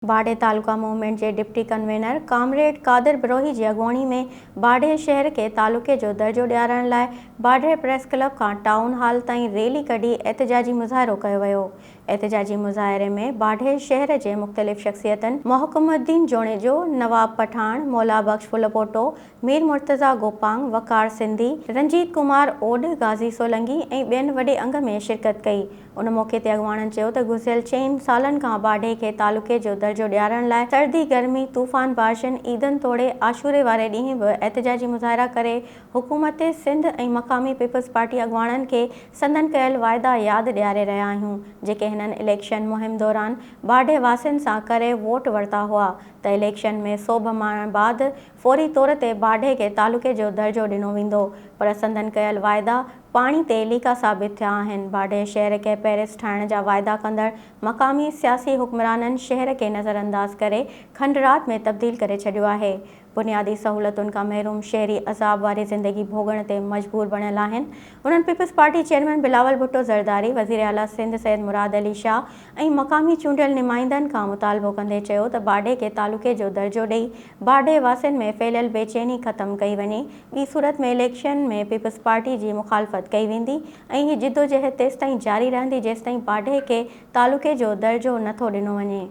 बाढे तालुका मूवमेंट के deputy convener comrade कादिर बिरोही की अगवानी में बाढे शहर के तालुके जो दर्जो ॾियारण लाइ बाढे प्रेस क्लब का टाउन हॉल ताईं रैली कढी एहतजाजी मुज़ाहिरो कयो वियो। एहतजाजी मुज़ाहिरे में बाढे शहर के मुख़्तलिफ़ शख्सियतन मोहकमुद्दीन जोनेजो, नवाब पठान, मौला बख्श फुलपोटो, मीर मुर्तज़ा गोपांग, वकार सिंधी, रंजीत कुमार ओड, गाज़ी सोलंकी ऐं ॿियनि वॾे अंग में शिरकत कई। उन मौके ते अगवाणनि चयो त गुज़िरियल 4 सालनि खां बाढे के तालुके जो दर्जो ॾियारण लाइ सर्दी गर्मी तूफ़ान बारिशनि ईदन तोड़े आशूरे वारे ॾींहुं बि एहतजाजी मुज़ाहिरा करे हुकूमत सिंध ऐं मक़ामी पीपल्स पार्टी अगवाणनि खे संदन कयल वाइदा यादि ॾियारे रहिया आहियूं, जेके हिननि इलेक्शन मुहिम दौरान बाढे वासियुनि सां करे वोट वरिता हुआ त इलेक्शन में 100 माह बाद फौरी तौर ते बाढे के तालुके जो दर्जो ॾिनो वेंदो, पर संदन कयल वाइदा पाणी ते लीका साबित थिया आहिनि। बाढे शहर के पेरिस ठाहिण जा वाइदा कंदड़ मक़ामी सियासी हुक्मराननि शहर के नज़रअंदाज करे खंडरात में तब्दील करे छॾियो आहे। बुनियादी सहूलतुनि खां महरूम शहरी अज़ाब वारी ज़िंदगी भोगण ते मजबूर बणियल आहिनि। उन्हनि पीपल्स पार्टी चेयरमैन बिलावल भुट्टो ज़रदारी, वज़ीर आला सिंध सैयद मुराद अली शाह ऐं मक़ामी चूंडियल नुमाइंदनि खां मुतालबो कंदे चयो त बाढे के तालुके जो दर्जो ॾेई बाढे वासियुनि में फैलियल बेचैनी ख़त्म कई वञे। ॿी सूरत में इलेक्शन में पीपल्स पार्टी जी मुखालफ़त कई वेंदी ऐं हीअ जिदोजहद तेसिताईं जारी रहंदी जेसिताईं बाढे के तालुके जो दर्जो नथो ॾिनो वञे।